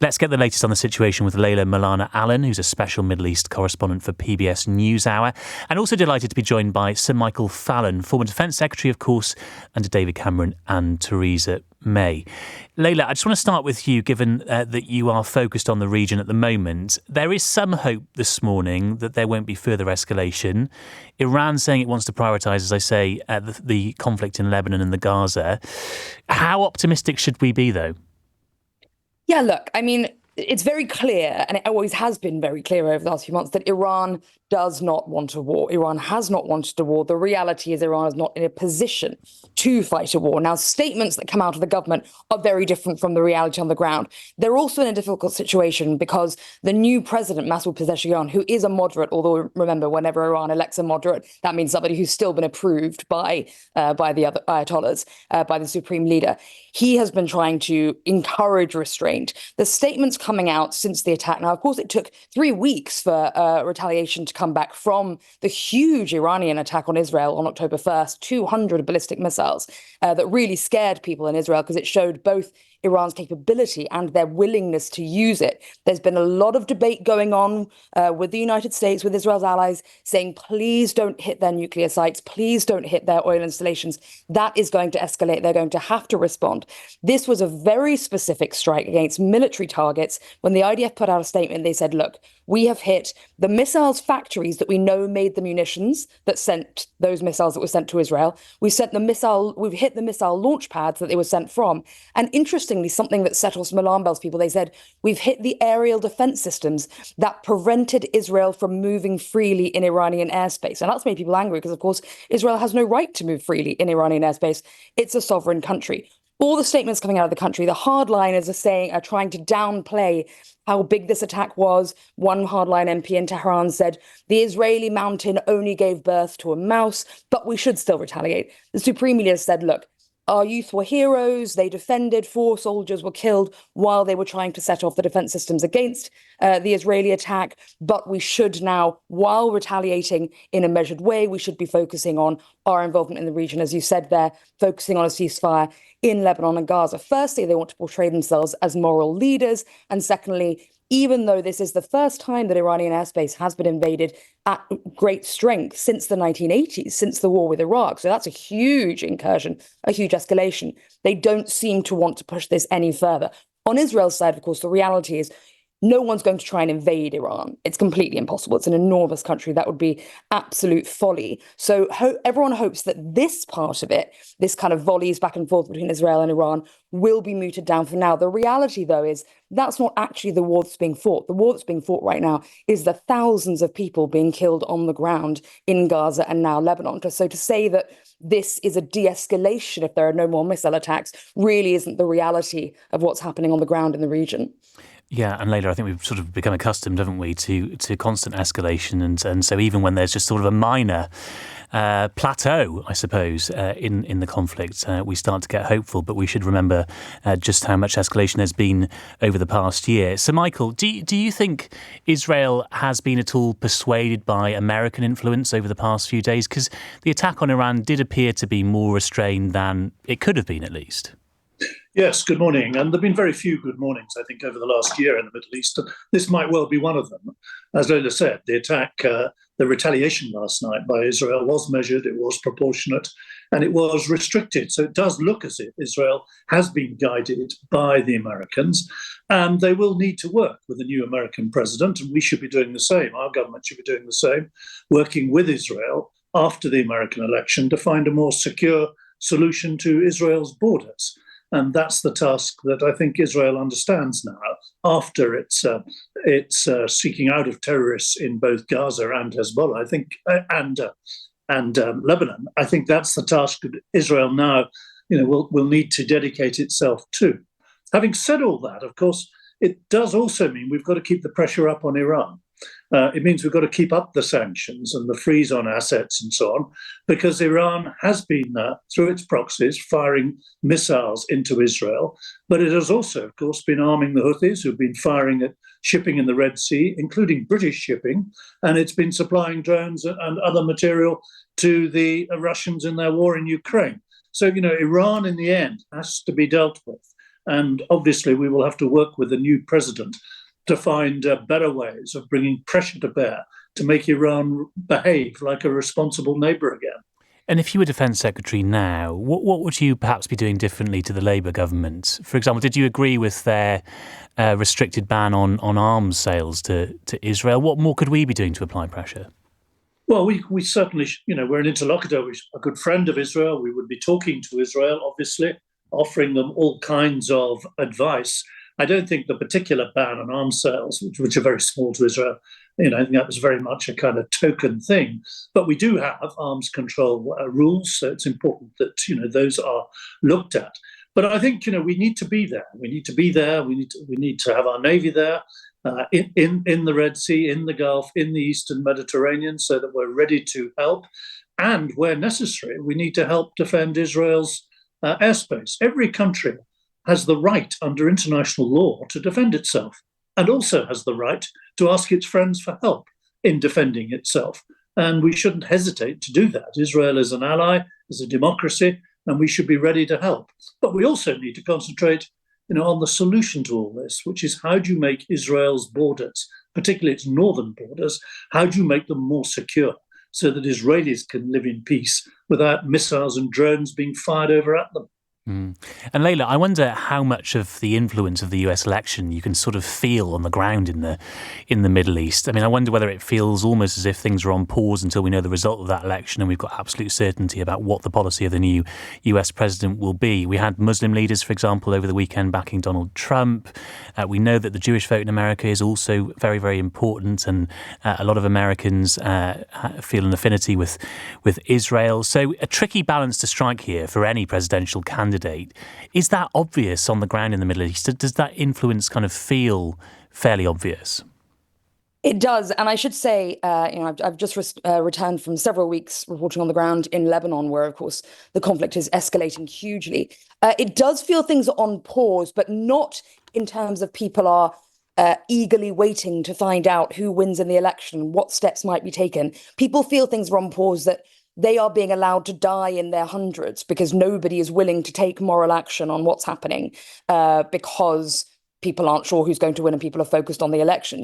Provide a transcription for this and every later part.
Let's get the latest on the situation with Leila Molana-Allen, who's a special Middle East correspondent for PBS News Hour, and also delighted to be joined by Sir Michael Fallon, former Defence Secretary, of course, under David Cameron and Theresa May. Leila, I just want to start with you, given that you are focused on the region at the moment. There is some hope this morning that there won't be further escalation. Iran saying it wants to prioritise, as I say, the conflict in Lebanon and the Gaza. How optimistic should we be, though? Yeah, look, I mean, it's very clear, and it always has been very clear over the last few months, that Iran does not want a war. Iran has not wanted a war. The reality is Iran is not in a position to fight a war. Now, statements that come out of the government are very different from the reality on the ground. They're also in a difficult situation because the new president, Masoud Pezeshkian, who is a moderate, although remember, whenever Iran elects a moderate, that means somebody who's still been approved by the other ayatollahs, by the supreme leader. He has been trying to encourage restraint. The statements coming out since the attack. Now, of course, it took 3 weeks for retaliation to come back from the huge Iranian attack on Israel on October 1st, 200 ballistic missiles that really scared people in Israel because it showed both Iran's capability and their willingness to use it. There's been a lot of debate going on with the United States, with Israel's allies, saying, please don't hit their nuclear sites, please don't hit their oil installations. That is going to escalate. They're going to have to respond. This was a very specific strike against military targets. When the IDF put out a statement, they said, look, we have hit the missiles factories that we know made the munitions that sent those missiles that were sent to Israel. We've hit the missile launch pads that they were sent from. And interestingly, something that settled some alarm bells, people, they said, we've hit the aerial defense systems that prevented Israel from moving freely in Iranian airspace. And that's made people angry because, of course, Israel has no right to move freely in Iranian airspace. It's a sovereign country. All the statements coming out of the country, the hardliners are trying to downplay how big this attack was. One hardline MP in Tehran said, the Israeli mountain only gave birth to a mouse, but we should still retaliate. The supreme leader said, look, our youth were heroes. They defended. 4 soldiers were killed while they were trying to set off the defense systems against the Israeli attack. But we should now, while retaliating in a measured way, we should be focusing on our involvement in the region, as you said there, focusing on a ceasefire in Lebanon and Gaza. Firstly, they want to portray themselves as moral leaders. And secondly, even though this is the first time that Iranian airspace has been invaded at great strength since the 1980s, since the war with Iraq. So that's a huge incursion, a huge escalation. They don't seem to want to push this any further. On Israel's side, of course, the reality is no one's going to try and invade Iran. It's completely impossible. It's an enormous country. That would be absolute folly. So everyone hopes that this part of it, this kind of volleys back and forth between Israel and Iran, will be mooted down for now. The reality, though, is that's not actually the war that's being fought. The war that's being fought right now is the thousands of people being killed on the ground in Gaza and now Lebanon. So to say that this is a de-escalation if there are no more missile attacks really isn't the reality of what's happening on the ground in the region. Yeah, and Leila, I think we've sort of become accustomed, haven't we, to constant escalation. And so even when there's just sort of a minor plateau, I suppose, in the conflict, we start to get hopeful. But we should remember just how much escalation there's been over the past year. So, Michael, do you think Israel has been at all persuaded by American influence over the past few days? Because the attack on Iran did appear to be more restrained than it could have been, at least. Yes, good morning. And there have been very few good mornings, I think, over the last year in the Middle East. And this might well be one of them. As Leila said, the attack, the retaliation last night by Israel was measured, it was proportionate, and it was restricted. So it does look as if Israel has been guided by the Americans, and they will need to work with the new American president, and we should be doing the same. Our government should be doing the same, working with Israel after the American election to find a more secure solution to Israel's borders. And that's the task that I think Israel understands now after it's seeking out of terrorists in both Gaza and Hezbollah, I think, and Lebanon. I think that's the task that Israel now, will need to dedicate itself to. Having said all that, of course, it does also mean we've got to keep the pressure up on Iran. It means we've got to keep up the sanctions and the freeze on assets and so on, because Iran has been, through its proxies, firing missiles into Israel. But it has also, of course, been arming the Houthis, who've been firing at shipping in the Red Sea, including British shipping. And it's been supplying drones and other material to the Russians in their war in Ukraine. So, Iran, in the end, has to be dealt with. And obviously, we will have to work with the new president to find better ways of bringing pressure to bear to make Iran behave like a responsible neighbour again. And if you were Defence Secretary now, what would you perhaps be doing differently to the Labour government? For example, did you agree with their restricted ban on arms sales to Israel? What more could we be doing to apply pressure? Well, we certainly, we're an interlocutor, we're a good friend of Israel. We would be talking to Israel, obviously, offering them all kinds of advice. I don't think the particular ban on arms sales, which are very small to Israel, I think that was very much a kind of token thing. But we do have arms control rules, so it's important that those are looked at. But I think we need to be there. We need to be there. We need to have our navy there in the Red Sea, in the Gulf, in the Eastern Mediterranean, so that we're ready to help. And where necessary, we need to help defend Israel's airspace. Every country has the right under international law to defend itself, and also has the right to ask its friends for help in defending itself. And we shouldn't hesitate to do that. Israel is an ally, is a democracy, and we should be ready to help. But we also need to concentrate on the solution to all this, which is how do you make Israel's borders, particularly its northern borders, how do you make them more secure so that Israelis can live in peace without missiles and drones being fired over at them? And Leila, I wonder how much of the influence of the US election you can sort of feel on the ground in the Middle East. I mean, I wonder whether it feels almost as if things are on pause until we know the result of that election and we've got absolute certainty about what the policy of the new US president will be. We had Muslim leaders, for example, over the weekend backing Donald Trump. We know that the Jewish vote in America is also very, very important, and a lot of Americans feel an affinity with Israel. So a tricky balance to strike here for any presidential candidate. Is that obvious on the ground in the Middle East? Does that influence kind of feel fairly obvious? It does. And I should say, I've just returned from several weeks reporting on the ground in Lebanon, where, of course, the conflict is escalating hugely. It does feel things are on pause, but not in terms of people are eagerly waiting to find out who wins in the election, what steps might be taken. People feel things are on pause, that they are being allowed to die in their hundreds because nobody is willing to take moral action on what's happening because people aren't sure who's going to win and people are focused on the election.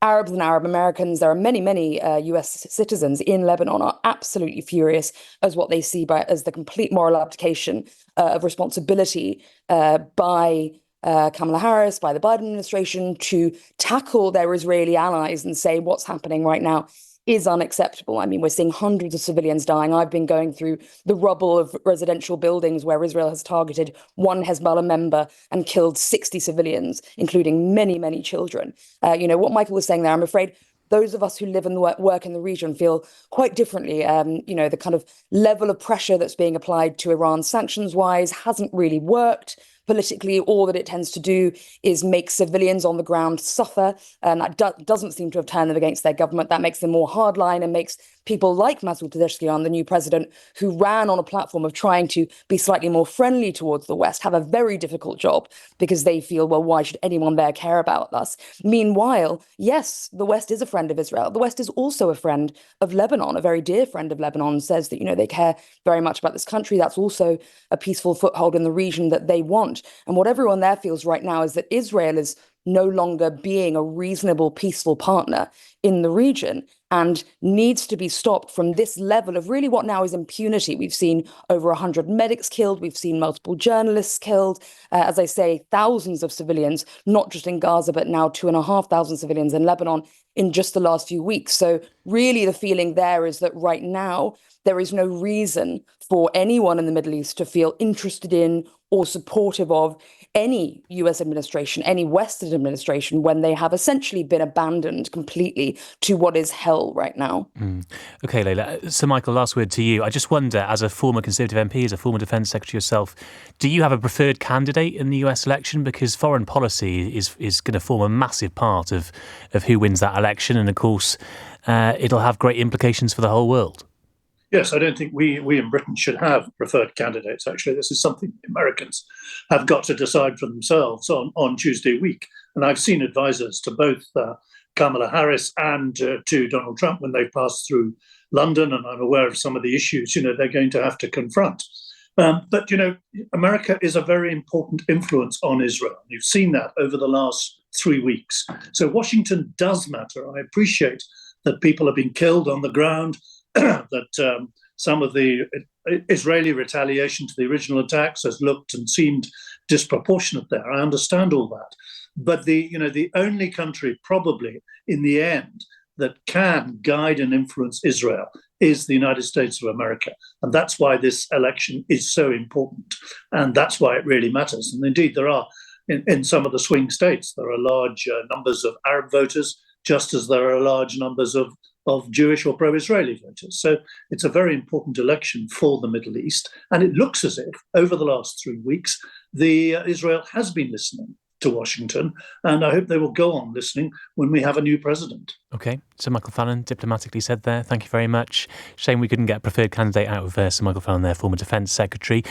Arabs and Arab Americans, there are many US citizens in Lebanon are absolutely furious as what they see as the complete moral abdication of responsibility by Kamala Harris, by the Biden administration, to tackle their Israeli allies and say what's happening right now is unacceptable. I mean, we're seeing hundreds of civilians dying. I've been going through the rubble of residential buildings where Israel has targeted one Hezbollah member and killed 60 civilians, including many, many children. What Michael was saying there, I'm afraid those of us who live and work in the region feel quite differently. The kind of level of pressure that's being applied to Iran sanctions-wise hasn't really worked. Politically, all that it tends to do is make civilians on the ground suffer, and that doesn't seem to have turned them against their government. That makes them more hardline and makes people like Masoud Pezeshkian, the new president, who ran on a platform of trying to be slightly more friendly towards the West, have a very difficult job because they feel, well, why should anyone there care about us? Meanwhile, yes, the West is a friend of Israel. The West is also a friend of Lebanon. A very dear friend of Lebanon says that, they care very much about this country. That's also a peaceful foothold in the region that they want. And what everyone there feels right now is that Israel is no longer being a reasonable, peaceful partner in the region and needs to be stopped from this level of really what now is impunity. We've seen over 100 medics killed. We've seen multiple journalists killed. As I say, thousands of civilians, not just in Gaza, but now 2,500 civilians in Lebanon in just the last few weeks. So really the feeling there is that right now there is no reason for anyone in the Middle East to feel interested in or supportive of any US administration, any Western administration, when they have essentially been abandoned completely to what is hell right now. Okay, Leila. So, Michael, last word to you. I just wonder, as a former Conservative MP, as a former Defence Secretary yourself, do you have a preferred candidate in the US election? Because foreign policy is going to form a massive part of who wins that election. And, of course, it'll have great implications for the whole world. Yes, I don't think we in Britain should have preferred candidates. Actually, this is something the Americans have got to decide for themselves on Tuesday week. And I've seen advisors to both Kamala Harris and to Donald Trump when they've passed through London, and I'm aware of some of the issues they're going to have to confront. But, America is a very important influence on Israel. You've seen that over the last 3 weeks. So Washington does matter. I appreciate that people have been killed on the ground, that some of the Israeli retaliation to the original attacks has looked and seemed disproportionate there. I understand all that. But the only country probably in the end that can guide and influence Israel is the United States of America. And that's why this election is so important. And that's why it really matters. And indeed, there are, in some of the swing states, there are large numbers of Arab voters, just as there are large numbers of Jewish or pro-Israeli voters. So it's a very important election for the Middle East. And it looks as if, over the last 3 weeks, Israel has been listening to Washington, and I hope they will go on listening when we have a new president. OK, Sir Michael Fallon, diplomatically said there. Thank you very much. Shame we couldn't get a preferred candidate out of Sir Michael Fallon there, former Defence Secretary.